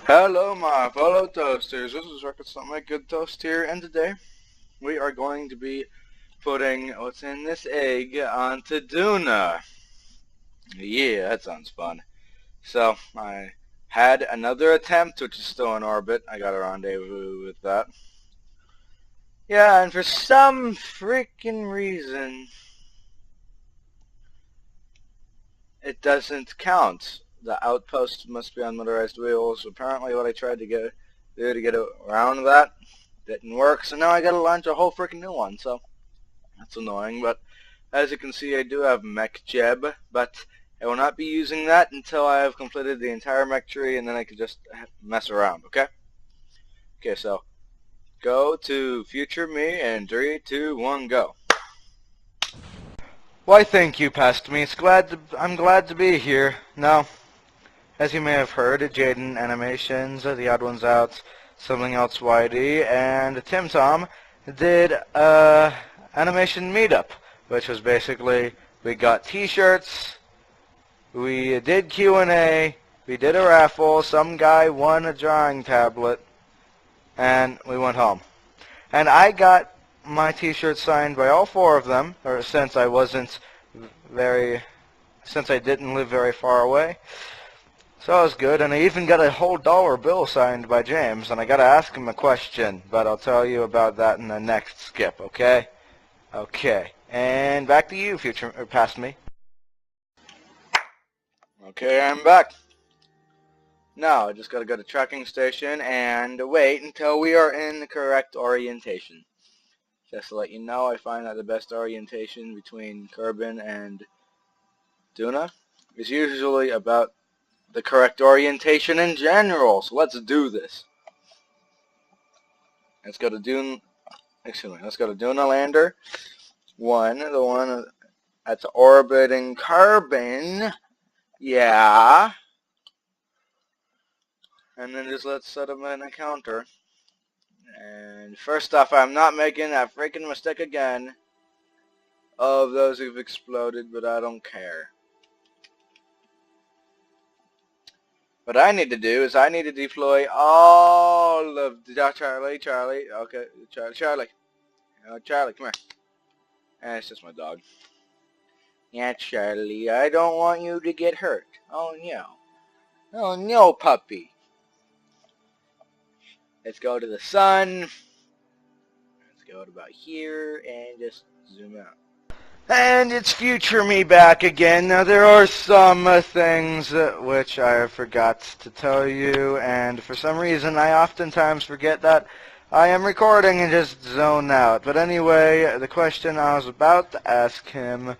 Hello my fellow toasters, this is Rocket Stomach Good Toast here, and today we are going to be putting what's in this egg onto duna. Yeah, that sounds fun. So, I had another attempt, which is still in orbit. I got a rendezvous with that. Yeah, and for some freaking reason, it doesn't count. The outpost must be on motorized wheels. Apparently what I tried to do to get around that didn't work, so now I gotta launch a whole freaking new one, so that's annoying. But as you can see, I do have mech jeb, but I will not be using that until I have completed the entire mech tree, and then I can just mess around, okay? Okay, so go to future me in 3, 2, 1, go. Why thank you, past me. I'm glad to be here. Now, as you may have heard, Jaden Animations, The Odd Ones Out, Something Else YD, and Tim Tom did animation meetup, which was basically we got T-shirts, we did Q&A, we did a raffle, some guy won a drawing tablet, and we went home. And I got my T-shirt signed by all four of them, or since I didn't live very far away. So that was good, and I even got a whole dollar bill signed by James, and I gotta ask him a question, but I'll tell you about that in the next skip, okay? Okay, and back to you, future, or past me. Okay, I'm back. Now, I just gotta go to tracking station and wait until we are in the correct orientation. Just to let you know, I find that the best orientation between Kerbin and Duna is usually about the correct orientation in general, so let's do this. Let's go to let's go to Duna Lander 1, the one that's orbiting Kerbin. Yeah. And then just let's set up an encounter. And first off, I'm not making that freaking mistake again of those who've exploded, but I don't care. What I need to do is I need to deploy all of Charlie, okay, Charlie, Charlie, come here. It's just my dog. Yeah, Charlie, I don't want you to get hurt. Oh no. Oh no, puppy. Let's go to the sun. Let's go to about here and just zoom out. And it's future me back again. Now there are some things which I forgot to tell you, and for some reason I oftentimes forget that I am recording and just zone out. But anyway, the question I was about to ask him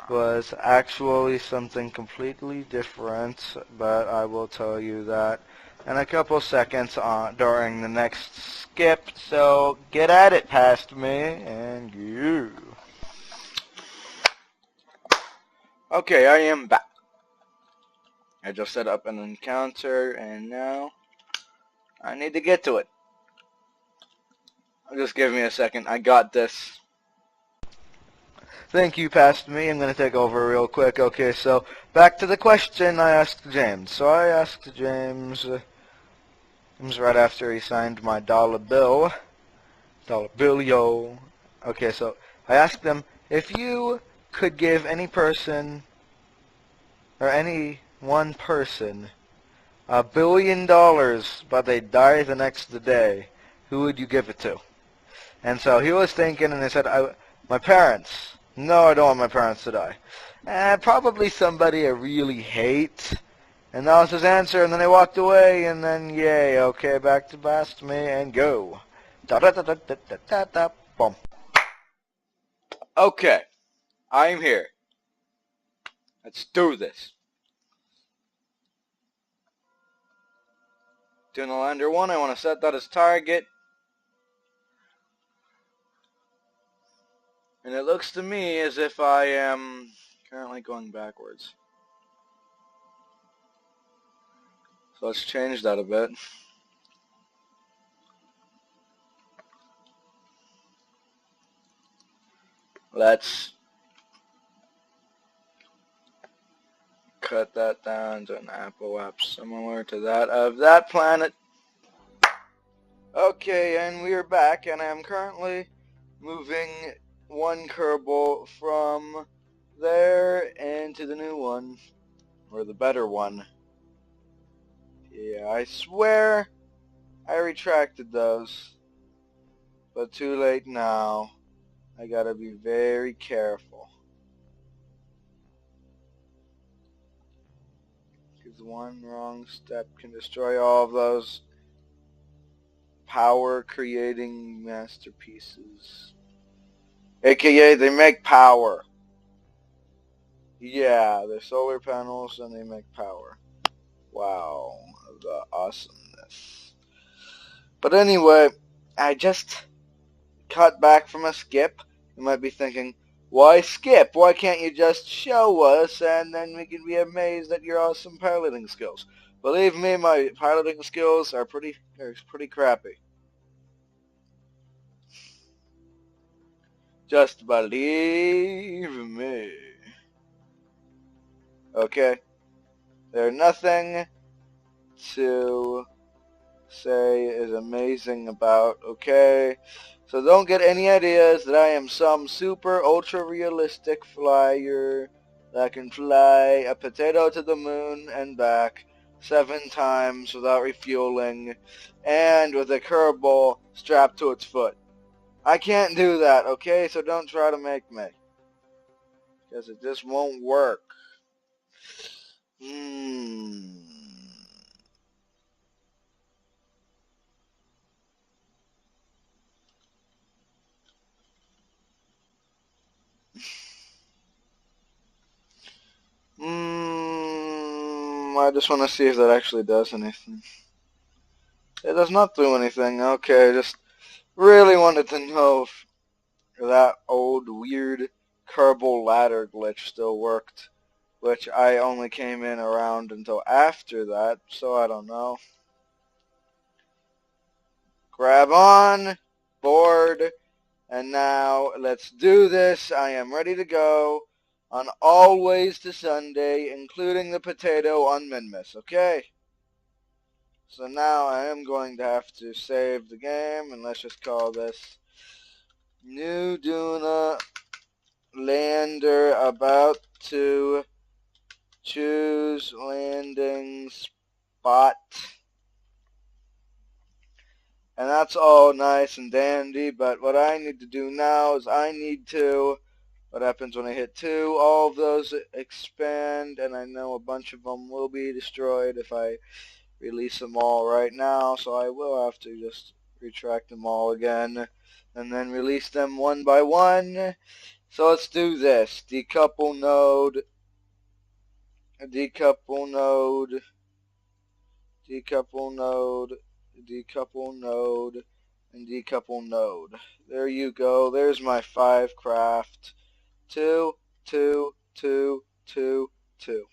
was actually something completely different, but I will tell you that in a couple seconds during the next skip. So get at it, past me, and you. Okay, I am back. I just set up an encounter, and now I need to get to it. Just give me a second. I got this. Thank you, past me. I'm going to take over real quick. Okay, so back to the question I asked James. So I asked James, it was right after he signed my dollar bill. Dollar bill, yo. Okay, so I asked him, if you could give any person, or any one person, $1 billion, but they die the next day, who would you give it to? And so he was thinking, and he said, my parents. No, I don't want my parents to die. Probably somebody I really hate. And that was his answer, and then he walked away, and then, yay, okay, back to past me, and go. Da-da-da-da-da-da-da, boom. Okay, I'm here. Let's do this. Doing the lander 1, I want to set that as target. And it looks to me as if I am currently going backwards. So let's change that a bit. Let's cut that down to an apoap similar to that of that planet. Okay, and we are back, and I am currently moving one Kerbal from there into the new one, or the better one. Yeah, I swear I retracted those, but too late now. I gotta be very careful, because one wrong step can destroy all of those power-creating masterpieces. AKA, they make power. Yeah, they're solar panels and they make power. Wow, the awesomeness. But anyway, I just cut back from a skip. You might be thinking, why skip? Why can't you just show us and then we can be amazed at your awesome piloting skills? Believe me, my piloting skills are pretty crappy. Just believe me. Okay? There's nothing to say is amazing about, okay? So don't get any ideas that I am some super ultra realistic flyer that can fly a potato to the moon and back 7 times without refueling and with a Kerbal strapped to its foot. I can't do that, okay? So don't try to make me, because it just won't work. I just want to see if that actually does anything. It does not do anything. Okay, just really wanted to know if that old weird Kerbal ladder glitch still worked, which I only came in around until after that, so I don't know. Grab on, board, and now let's do this. I am ready to go on Always to Sunday, including the potato on minmus, okay? So now I am going to have to save the game, and let's just call this New Duna Lander about to choose landing spot. And that's all nice and dandy, but what I need to do now is what happens when I hit 2? All of those expand, and I know a bunch of them will be destroyed if I release them all right now, so I will have to just retract them all again and then release them one by one. So let's do this. Decouple node, decouple node, decouple node, decouple node, and decouple node. There you go. There's my 5 craft. 2, 2, 2, 2, 2.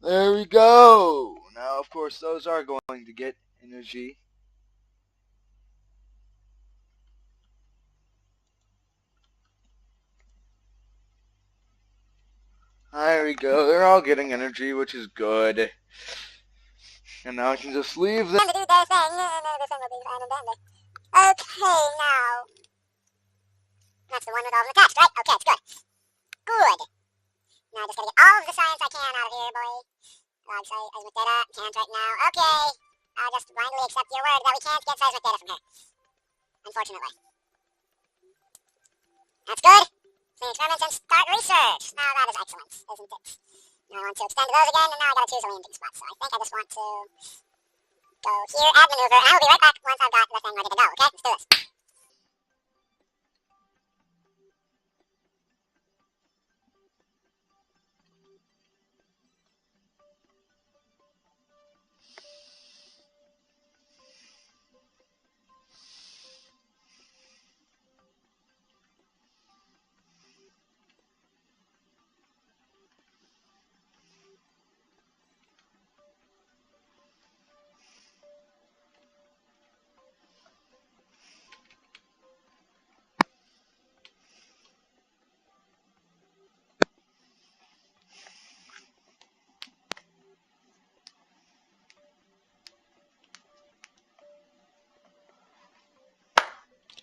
There we go. Now, of course, those are going to get energy. There we go. They're all getting energy, which is good. And now I can just leave them. To do their thing, and the thing will be fine and dandy. Okay, now. That's the one with all of them attached, right? Okay, it's good. Good. Now I just gotta get all of the science I can out of here, boy. Seismic data, can't right now. Okay. I'll just blindly accept your word that we can't get seismic data from here. Unfortunately. That's good. Clean experiments and start research. Now that is excellent, isn't it? Now I want to extend those again, and now I gotta choose a landing spot. So I think I just want to go here, add maneuver, and I'll be right back once I've got the thing ready to go, okay? Let's do this.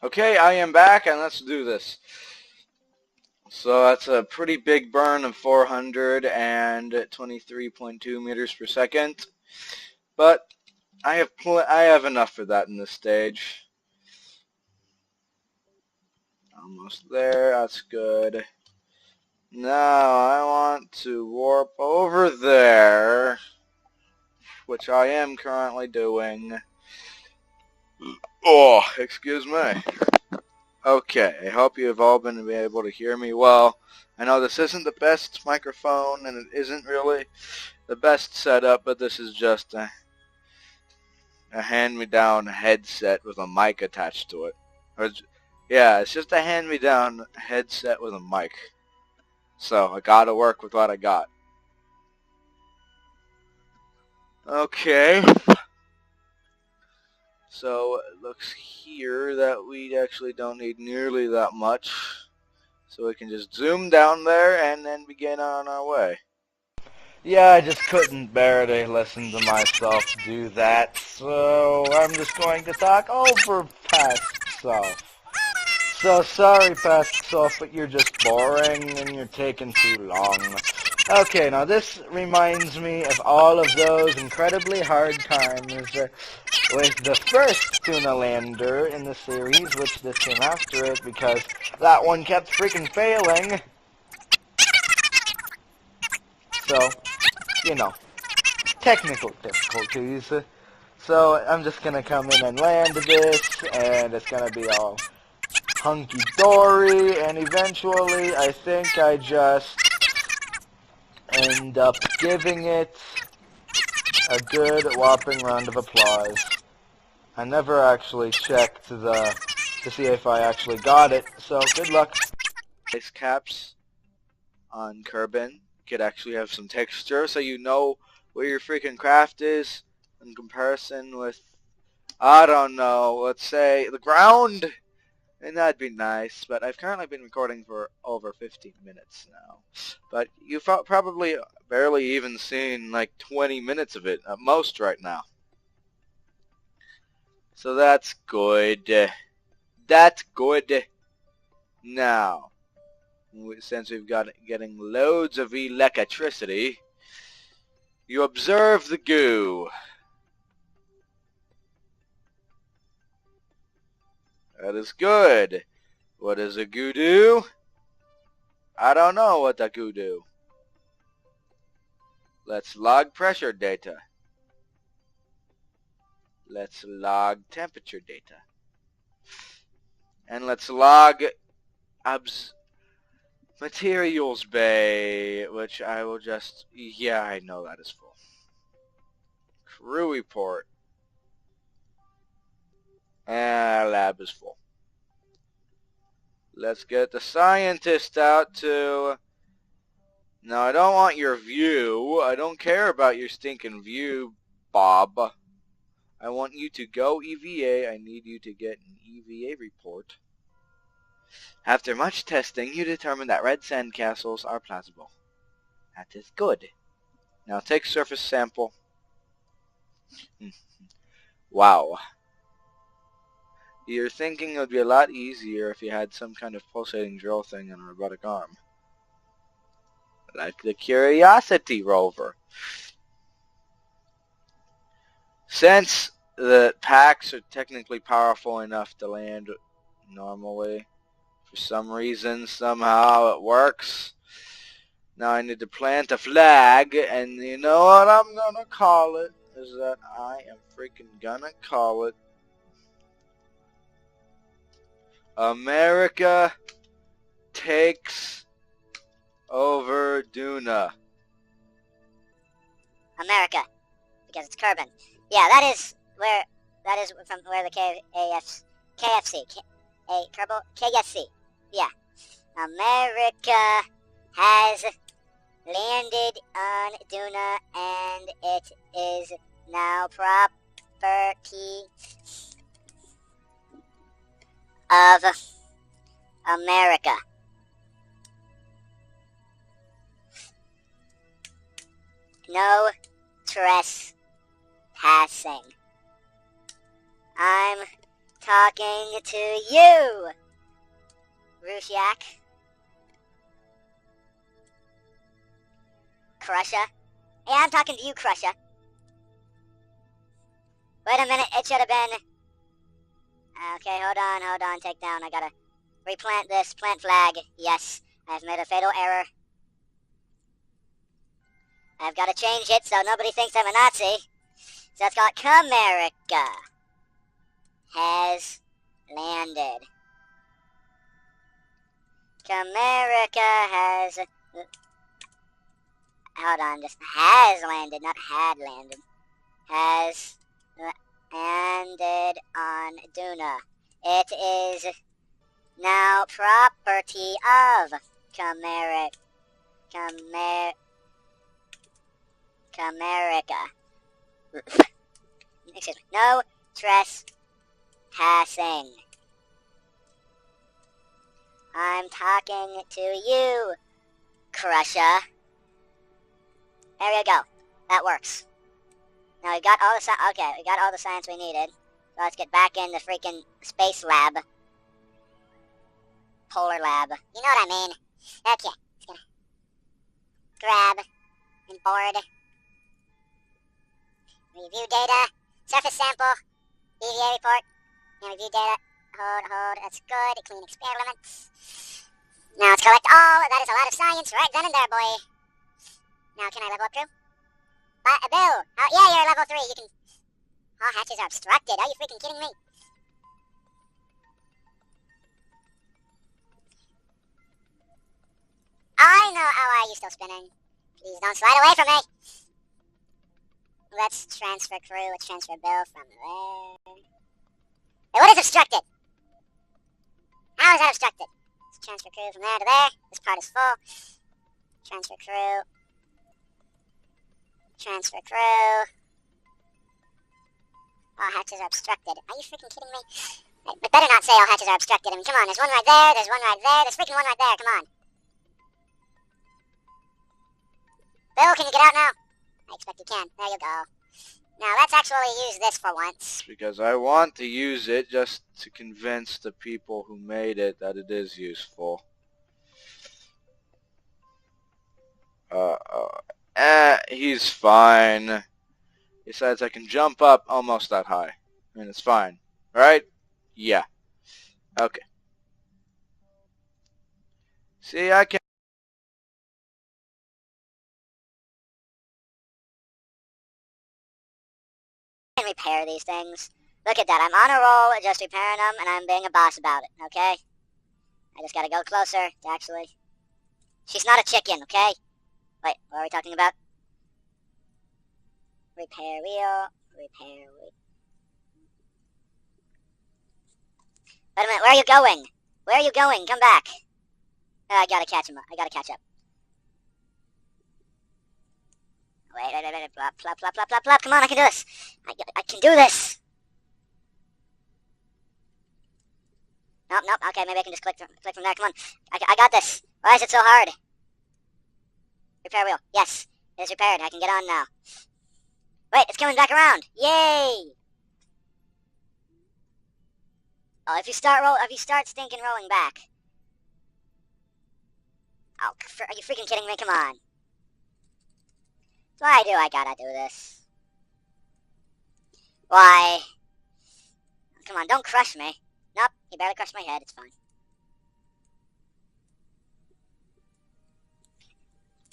Okay, I am back, and let's do this. So that's a pretty big burn of 423.2 meters per second. But I have enough for that in this stage. Almost there. That's good. Now I want to warp over there, which I am currently doing. Oh, excuse me. Okay, I hope you have all been able to hear me well. I know this isn't the best microphone, and it isn't really the best setup, but this is just a hand-me-down headset with a mic attached to it. Yeah, it's just a hand-me-down headset with a mic. So I gotta work with what I got. Okay. So it looks here that we actually don't need nearly that much. So we can just zoom down there and then begin on our way. Yeah, I just couldn't bear to listen to myself do that, so I'm just going to talk over past self. So sorry, past self, but you're just boring and you're taking too long. Okay, now this reminds me of all of those incredibly hard times with the first tuna lander in the series, which this came after it because that one kept freaking failing. So, you know, technical difficulties. So I'm just going to come in and land this, and it's going to be all hunky-dory, and eventually I think I just end up giving it a good whopping round of applause. I never actually checked to see if I actually got it, so good luck. Ice caps on Kerbin could actually have some texture, so you know where your freaking craft is in comparison with, I don't know, let's say the ground. And that'd be nice, but I've currently been recording for over 15 minutes now. But you've probably barely even seen like 20 minutes of it at most right now. So that's good. That's good. Now, since we've got getting loads of electricity, you observe the goo. That is good. What does a goo do? I don't know what the goo do. Let's log pressure data. Let's log temperature data. And let's log materials bay, which I will just, yeah, I know that is full. Crew report. Lab is full. Let's get the scientist out to... Now, I don't want your view. I don't care about your stinking view, Bob. I want you to go EVA. I need you to get an EVA report. After much testing, you determined that red sand castles are plausible. That is good. Now take surface sample. Wow. You're thinking it would be a lot easier if you had some kind of pulsating drill thing and a robotic arm. Like the Curiosity rover. Since the packs are technically powerful enough to land normally, for some reason, somehow it works. Now I need to plant a flag, and you know what I'm gonna call it? Is that I am freaking gonna call it America Takes Over Duna. America, because it's Kerbin. Yeah, that is from where the KFC. Yeah, America has landed on Duna, and it is now property of America. No trespassing. I'm talking to you, Rushiak. Crusher. Yeah, I'm talking to you, Crusher. Wait a minute, it should have been... Okay, hold on, take down. I gotta replant this, plant flag. Yes, I have made a fatal error. I've gotta change it so nobody thinks I'm a Nazi. So it's called Comerica. Has landed. Comerica has... Hold on, just has landed, not had landed. Has landed on Duna. It is now property of Comerica. Excuse me. No trespassing. I'm talking to you, Crusher. There you go. That works. Now we got all the we got all the science we needed. So let's get back in the freaking space lab. Polar lab. You know what I mean. Okay. Just gonna grab and board. Review data. Surface sample. EVA report. And review data. Hold. That's good. Clean experiments. Now let's collect all. That is a lot of science right then and there, boy. Now, can I level up, crew? Bill! Oh, yeah, you're level 3. You can... All hatches are obstructed. Are you freaking kidding me? I know. Oh, are you still spinning? Please don't slide away from me. Let's transfer crew. Let's transfer Bill from there. Hey, what is obstructed? How is that obstructed? Let's transfer crew from there to there. This part is full. Transfer crew. Transfer crew. All hatches are obstructed. Are you freaking kidding me? But better not say all hatches are obstructed. I mean, come on. There's one right there. There's one right there. There's freaking one right there. Come on. Bill, can you get out now? I expect you can. There you go. Now, let's actually use this for once. Because I want to use it just to convince the people who made it that it is useful. He's fine. Besides, I can jump up almost that high. I mean, it's fine. Right? Yeah. Okay. See, I can... repair these things. Look at that. I'm on a roll just repairing them, and I'm being a boss about it, okay? I just gotta go closer to actually... She's not a chicken, okay? Wait, what are we talking about? Repair wheel. Repair wheel. Wait a minute, where are you going? Where are you going? Come back. I gotta catch him up. I gotta catch up. Wait. Plop, plop, plop, plop, plop, plop. Come on, I can do this. I can do this. Nope. Okay, maybe I can just click from there. Come on. I got this. Why is it so hard? Repair wheel. Yes, it is repaired. I can get on now. Wait, it's coming back around. Yay! Oh, if you start stinking rolling back. Oh, are you freaking kidding me? Come on. Why do I gotta do this? Why? Come on, don't crush me. Nope, you barely crushed my head. It's fine.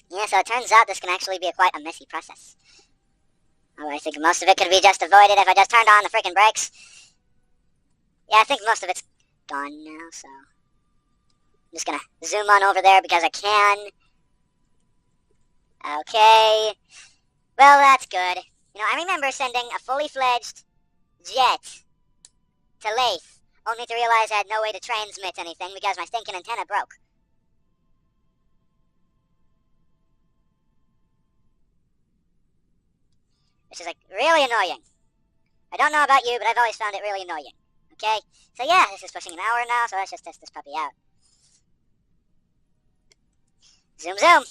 Yeah, so it turns out this can actually be quite a messy process. Oh, I think most of it could be just avoided if I just turned on the freaking brakes. Yeah, I think most of it's gone now, so... I'm just gonna zoom on over there because I can. Okay. Well, that's good. You know, I remember sending a fully fledged jet to Lathe, only to realize I had no way to transmit anything because my stinking antenna broke. Which is, like, really annoying. I don't know about you, but I've always found it really annoying. Okay? So yeah, this is pushing an hour now, so let's just test this puppy out. Zoom, zoom!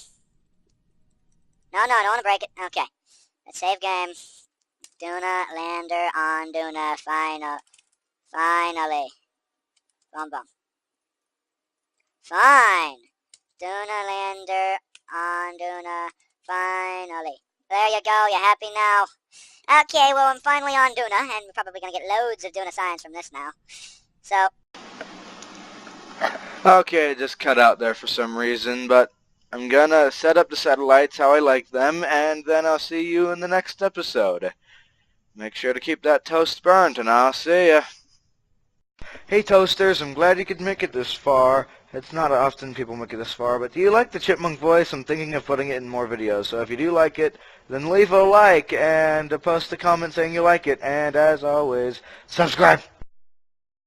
No, I don't want to break it. Okay. Let's save game. Duna, lander, on Duna, Finally. Bum bum. Fine. Duna lander on Duna. Finally. There you go. You happy now? Okay, well, I'm finally on Duna, and we're probably going to get loads of Duna science from this now. So. Okay, it just cut out there for some reason, but I'm gonna set up the satellites how I like them, and then I'll see you in the next episode. Make sure to keep that toast burnt, and I'll see ya. Hey Toasters, I'm glad you could make it this far. It's not often people make it this far, but do you like the chipmunk voice? I'm thinking of putting it in more videos, so if you do like it, then leave a like and post a comment saying you like it, and as always, subscribe!